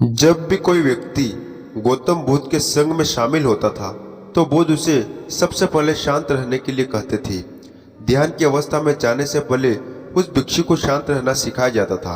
जब भी कोई व्यक्ति गौतम बुद्ध के संग में शामिल होता था तो बुद्ध उसे सबसे पहले शांत रहने के लिए कहते थे। ध्यान की अवस्था में जाने से पहले उस भिक्षु को शांत रहना सिखाया जाता था।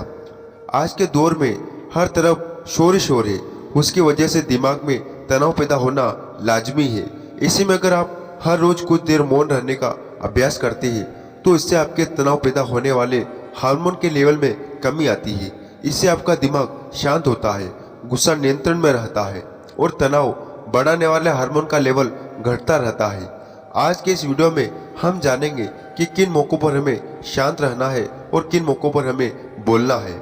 आज के दौर में हर तरफ शोर ही शोर है, उसकी वजह से दिमाग में तनाव पैदा होना लाजमी है। इसी में अगर आप हर रोज कुछ देर मौन रहने का अभ्यास करते हैं तो इससे आपके तनाव पैदा होने वाले हार्मोन के लेवल में कमी आती है। इससे आपका दिमाग शांत होता है, गुस्सा नियंत्रण में रहता है और तनाव बढ़ाने वाले हार्मोन का लेवल घटता रहता है। आज के इस वीडियो में हम जानेंगे कि किन मौक़ों पर हमें शांत रहना है और किन मौक़ों पर हमें बोलना है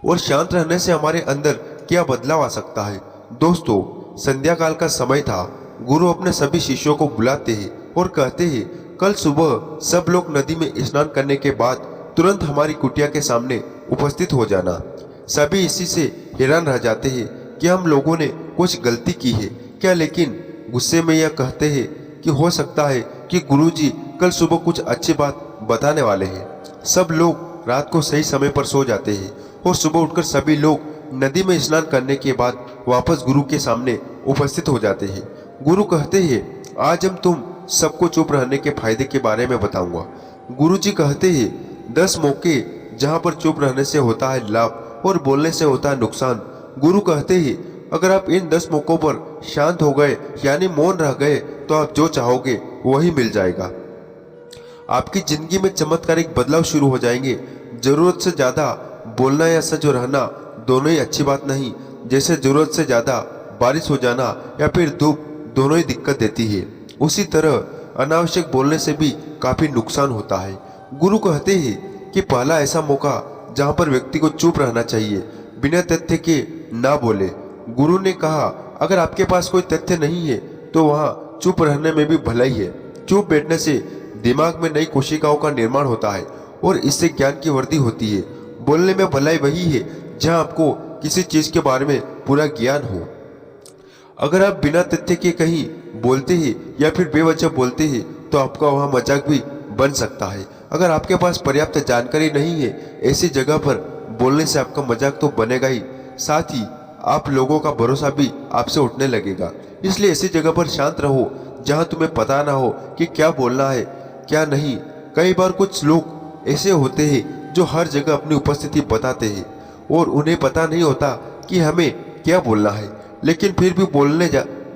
और शांत रहने से हमारे अंदर क्या बदलाव आ सकता है। दोस्तों, संध्या काल का समय था। गुरु अपने सभी शिष्यों को बुलाते हैं और कहते हैं, कल सुबह सब लोग नदी में स्नान करने के बाद तुरंत हमारी कुटिया के सामने उपस्थित हो जाना। सभी इसी से हैरान रह जाते हैं कि हम लोगों ने कुछ गलती की है क्या, लेकिन गुस्से में यह कहते हैं कि हो सकता है कि गुरुजी कल सुबह कुछ अच्छी बात बताने वाले हैं। सब लोग रात को सही समय पर सो जाते हैं और सुबह उठकर सभी लोग नदी में स्नान करने के बाद वापस गुरु के सामने उपस्थित हो जाते हैं। गुरु कहते हैं, आज हम तुम सबको चुप रहने के फायदे के बारे में बताऊंगा। गुरुजी कहते हैं, 10 मौके जहां पर चुप रहने से होता है लाभ और बोलने से होता है नुकसान। गुरु कहते हैं, अगर आप इन 10 मौकों पर शांत हो गए यानी मौन रह गए तो आप जो चाहोगे वही मिल जाएगा। आपकी जिंदगी में चमत्कारिक बदलाव शुरू हो जाएंगे। जरूरत से ज्यादा बोलना या सच रहना दोनों ही अच्छी बात नहीं। जैसे जरूरत से ज्यादा बारिश हो जाना या फिर धूप दोनों ही दिक्कत देती है, उसी तरह अनावश्यक बोलने से भी काफी नुकसान होता है। गुरु कहते हैं कि पहला ऐसा मौका जहां पर व्यक्ति को चुप रहना चाहिए, बिना तथ्य के ना बोले। गुरु ने कहा, अगर आपके पास कोई तथ्य नहीं है तो वहां चुप रहने में भी भलाई है। चुप बैठने से दिमाग में नई कोशिकाओं का निर्माण होता है और इससे ज्ञान की वृद्धि होती है। बोलने में भलाई वही है जहां आपको किसी चीज के बारे में पूरा ज्ञान हो। अगर आप बिना तथ्य के कहीं बोलते हैं या फिर बेवजह बोलते हैं तो आपका वहां मजाक भी बन सकता है। अगर आपके पास पर्याप्त जानकारी नहीं है, ऐसी जगह पर बोलने से आपका मजाक तो बनेगा ही, साथ ही आप लोगों का भरोसा भी आपसे उठने लगेगा। इसलिए ऐसी जगह पर शांत रहो जहां तुम्हें पता ना हो कि क्या बोलना है क्या नहीं। कई बार कुछ लोग ऐसे होते हैं जो हर जगह अपनी उपस्थिति बताते हैं और उन्हें पता नहीं होता कि हमें क्या बोलना है, लेकिन फिर भी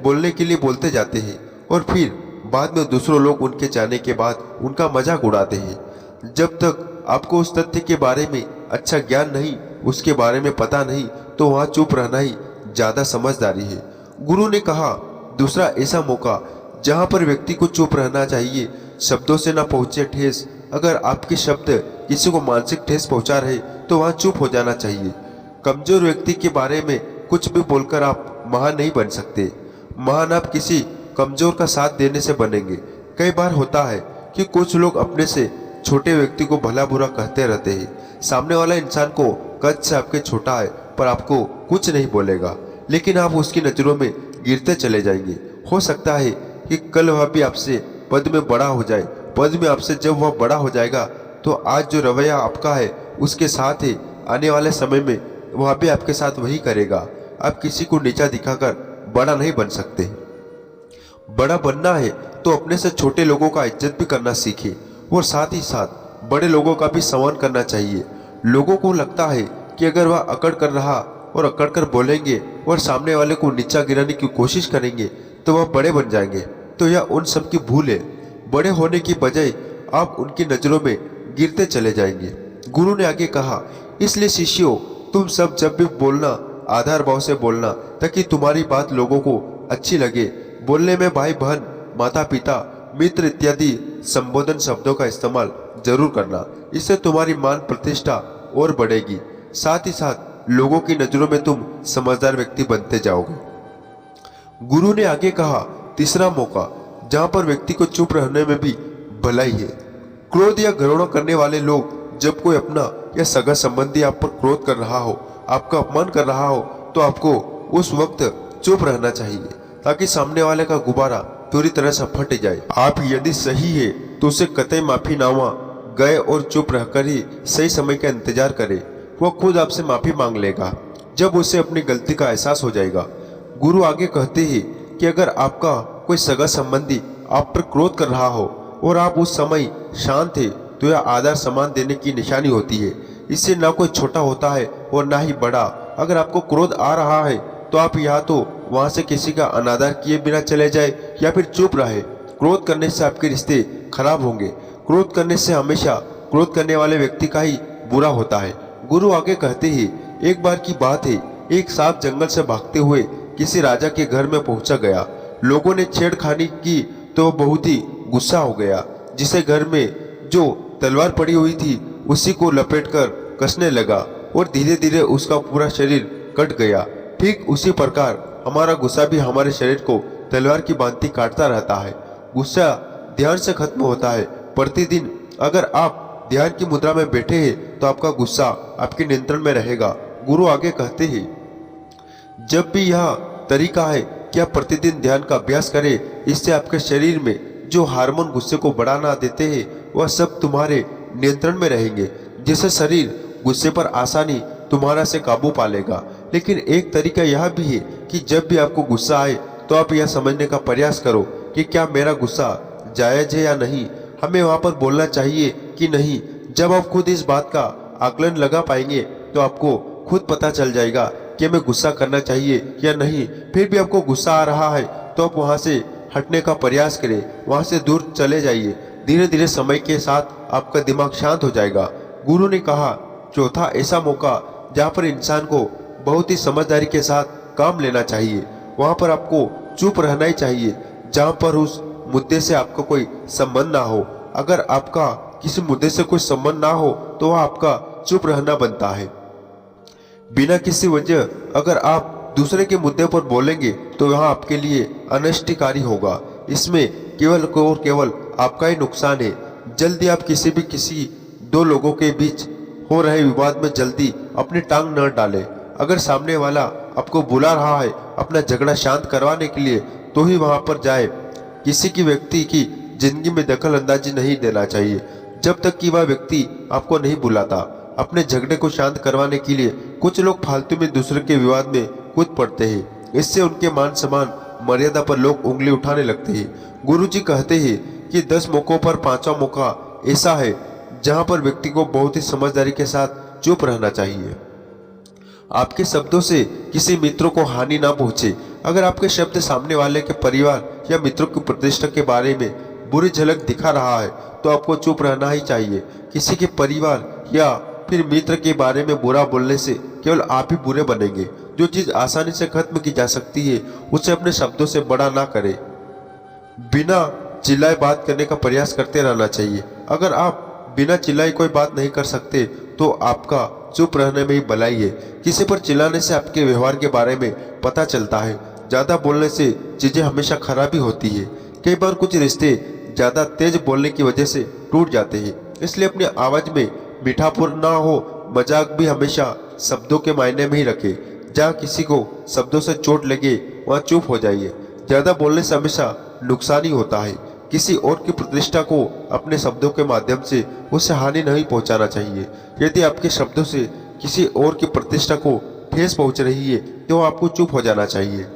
बोलने के लिए बोलते जाते हैं और फिर बाद में दूसरों लोग उनके जाने के बाद उनका मजाक उड़ाते हैं। जब तक आपको उस तथ्य के बारे में अच्छा ज्ञान नहीं, उसके बारे में पता नहीं, तो वहां चुप रहना ही ज्यादा समझदारी है। गुरु ने कहा, दूसरा ऐसा मौका जहां पर व्यक्ति को चुप रहना चाहिए, शब्दों से ना पहुंचे ठेस। अगर आपके शब्द किसी को मानसिक ठेस पहुंचा रहे तो वहां चुप हो जाना चाहिए। कमजोर व्यक्ति के बारे में कुछ भी बोलकर आप महान नहीं बन सकते। महान आप किसी कमजोर का साथ देने से बनेंगे। कई बार होता है कि कुछ लोग अपने से छोटे व्यक्ति को भला बुरा कहते रहते हैं। सामने वाला इंसान को कद से आपके छोटा है पर आपको कुछ नहीं बोलेगा, लेकिन आप उसकी नजरों में गिरते चले जाएंगे। हो सकता है कि कल वह भी आपसे पद में बड़ा हो जाए। पद में आपसे जब वह बड़ा हो जाएगा तो आज जो रवैया आपका है उसके साथ ही आने वाले समय में वह भी आपके साथ वही करेगा। आप किसी को नीचा दिखाकर बड़ा नहीं बन सकते। बड़ा बनना है तो अपने से छोटे लोगों का इज्जत भी करना सीखे और साथ ही साथ बड़े लोगों का भी सम्मान करना चाहिए। लोगों को लगता है कि अगर वह अकड़ कर रहा और अकड़ कर बोलेंगे और सामने वाले को नीचा गिराने की कोशिश करेंगे तो वह बड़े बन जाएंगे, तो यह उन सब की भूल है। बड़े होने की बजाय आप उनकी नजरों में गिरते चले जाएंगे। गुरु ने आगे कहा, इसलिए शिष्यों, तुम सब जब भी बोलना आधार भाव से बोलना ताकि तुम्हारी बात लोगों को अच्छी लगे। बोलने में भाई बहन, माता पिता, मित्र इत्यादि संबोधन शब्दों का इस्तेमाल जरूर करना। इससे तुम्हारी मान प्रतिष्ठा और बढ़ेगी। साथ ही साथ लोगों की नजरों में तुम समझदार व्यक्ति बनते जाओगे। गुरु ने आगे कहा, तीसरा मौका जहां पर व्यक्ति को चुप रहने में भी भलाई है। क्रोध या घृणा करने वाले लोग, जब कोई अपना या सगा संबंधी आप पर क्रोध कर रहा हो, आपका अपमान कर रहा हो, तो आपको उस वक्त चुप रहना चाहिए ताकि सामने वाले का गुब्बारा पूरी तरह से फट जाए। आप यदि सही है तो उसे कतई माफी नामा गए और चुप रहकर ही सही समय का इंतजार करें। वह खुद आपसे माफी मांग लेगा। जब उसे अपनी गलती का एहसास हो जाएगा। गुरु आगे कहते हैं कि अगर आपका कोई सगा संबंधी आप पर क्रोध कर रहा हो और आप उस समय शांत है तो यह आदर सम्मान देने की निशानी होती है। इससे ना कोई छोटा होता है और ना ही बड़ा। अगर आपको क्रोध आ रहा है तो आप या तो वहां से किसी का अनादर किए बिना चले जाए या फिर चुप रहे। क्रोध करने से आपके रिश्ते खराब होंगे। क्रोध करने से हमेशा क्रोध करने वाले व्यक्ति का ही बुरा होता है। गुरु आगे कहते हैं, एक बार की बात है, एक सांप जंगल से भागते हुए किसी राजा के घर में पहुंचा गया। लोगों ने छेड़खानी की तो वह बहुत ही गुस्सा हो गया। जिसे घर में जो तलवार पड़ी हुई थी उसी को लपेटकर कसने लगा और धीरे धीरे उसका पूरा शरीर कट गया। ठीक उसी प्रकार हमारा गुस्सा भी हमारे शरीर को तलवार की भांति काटता रहता है। गुस्सा ध्यान से खत्म होता है। प्रतिदिन अगर आप ध्यान की मुद्रा में बैठे हैं तो आपका गुस्सा आपके नियंत्रण में रहेगा। गुरु आगे कहते हैं, जब भी यह तरीका है कि आप प्रतिदिन ध्यान का अभ्यास करें, इससे आपके शरीर में जो हार्मोन गुस्से को बढ़ाना देते हैं वह सब तुम्हारे नियंत्रण में रहेंगे, जिससे शरीर गुस्से पर आसानी तुम्हारा से काबू पा लेगा। लेकिन एक तरीका यह भी है कि जब भी आपको गुस्सा आए तो आप यह समझने का प्रयास करो कि क्या मेरा गुस्सा जायज है या नहीं, हमें वहां पर बोलना चाहिए कि नहीं। जब आप खुद इस बात का आकलन लगा पाएंगे तो आपको खुद पता चल जाएगा कि हमें गुस्सा करना चाहिए या नहीं। फिर भी आपको गुस्सा आ रहा है तो आप वहां से हटने का प्रयास करें, वहां से दूर चले जाइए। धीरे धीरे समय के साथ आपका दिमाग शांत हो जाएगा। गुरु ने कहा, चौथा ऐसा मौका जहाँ पर इंसान को बहुत ही समझदारी के साथ काम लेना चाहिए, वहां पर आपको चुप रहना ही चाहिए। जहाँ पर उस मुद्दे से आपका कोई संबंध ना हो। अगर आपका किसी मुद्दे से कोई संबंध ना हो तो वह आपका चुप रहना बनता है। बिना किसी वजह अगर आप दूसरे के मुद्दे पर बोलेंगे तो वह आपके लिए अनिष्टकारी होगा। इसमें केवल और केवल आपका ही नुकसान है। जल्दी आप किसी दो लोगों के बीच हो रहे विवाद में जल्दी अपनी टांग न डालें। अगर सामने वाला आपको बुला रहा है अपना झगड़ा शांत करवाने के लिए तो ही वहां पर जाए। किसी की व्यक्ति की जिंदगी में दखल अंदाजी नहीं देना चाहिए जब तक कि वह व्यक्ति आपको नहीं बुलाता। अपने झगड़े को शांत करवाने के लिए कुछ लोग फालतू में दूसरे के विवाद में कूद पड़ते हैं। इससे उनके मान सम्मान मर्यादा पर लोग उंगली उठाने लगते हैं। गुरुजी कहते हैं कि 10 मौकों पर 5वां मौका ऐसा है जहां पर व्यक्ति को बहुत ही समझदारी के साथ चुप रहना चाहिए। आपके शब्दों से किसी मित्र को हानि ना पहुंचे। अगर आपके शब्द सामने वाले के परिवार या मित्रों की प्रतिष्ठा के बारे में बुरी झलक दिखा रहा है तो आपको चुप रहना ही चाहिए। किसी के परिवार या फिर मित्र के बारे में बुरा बोलने से केवल आप ही बुरे बनेंगे। जो चीज आसानी से खत्म की जा सकती है उसे अपने शब्दों से बड़ा ना करें। बिना चिल्लाए बात करने का प्रयास करते रहना चाहिए। अगर आप बिना चिल्लाए कोई बात नहीं कर सकते तो आपका चुप रहने में ही भलाई है। किसी पर चिल्लाने से आपके व्यवहार के बारे में पता चलता है। ज्यादा बोलने से चीजें हमेशा खराबी होती है। कई बार कुछ रिश्ते ज्यादा तेज बोलने की वजह से टूट जाते हैं। इसलिए अपनी आवाज में मीठापुर ना हो। मजाक भी हमेशा शब्दों के मायने में ही रखे। जहाँ किसी को शब्दों से चोट लगे वहाँ चुप हो जाइए। ज्यादा बोलने से हमेशा नुकसान ही होता है। किसी और की प्रतिष्ठा को अपने शब्दों के माध्यम से उसे हानि नहीं पहुंचाना चाहिए। यदि आपके शब्दों से किसी और की प्रतिष्ठा को ठेस पहुंच रही है तो आपको चुप हो जाना चाहिए।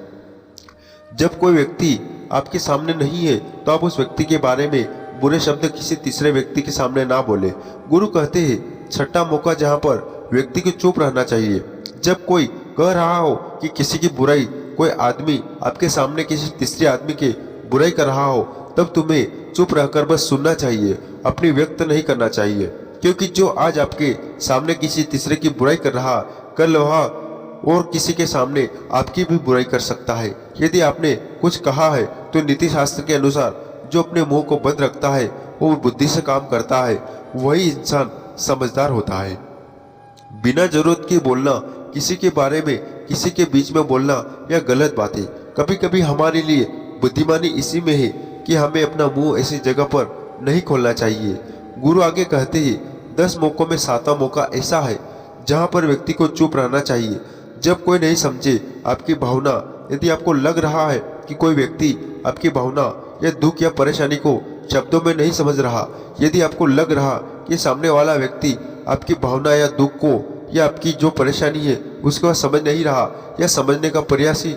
जब कोई व्यक्ति आपके सामने नहीं है तो आप उस व्यक्ति के बारे में बुरे शब्द किसी तीसरे व्यक्ति के सामने ना बोले। गुरु कहते हैं, छठा मौका जहाँ पर व्यक्ति को चुप रहना चाहिए। जब कोई कह रहा हो कि किसी की बुराई, कोई आदमी आपके सामने किसी तीसरे आदमी के बुराई कर रहा हो, तब तुम्हें चुप रहकर बस सुनना चाहिए, अपनी व्यक्त नहीं करना चाहिए। क्योंकि जो आज आपके सामने किसी तीसरे की बुराई कर रहा, कल वह और किसी के सामने आपकी भी बुराई कर सकता है। यदि आपने कुछ कहा है तो नीति शास्त्र के अनुसार जो अपने मुंह को बंद रखता है वो बुद्धि से काम करता है, वही इंसान समझदार होता है। बिना जरूरत के बोलना, किसी के बारे में किसी के बीच में बोलना या गलत बातें, कभी कभी हमारे लिए बुद्धिमानी इसी में है कि हमें अपना मुंह ऐसी जगह पर नहीं खोलना चाहिए। गुरु आगे कहते हैं, 10 मौकों में 7वां मौका ऐसा है जहां पर व्यक्ति को चुप रहना चाहिए। जब कोई नहीं समझे आपकी भावना, यदि आपको लग रहा है कि कोई व्यक्ति आपकी भावना या दुख या परेशानी को शब्दों में नहीं समझ रहा, यदि आपको लग रहा कि सामने वाला व्यक्ति आपकी भावना या दुख को या आपकी जो परेशानी है उसको वह समझ नहीं रहा या समझने का प्रयास ही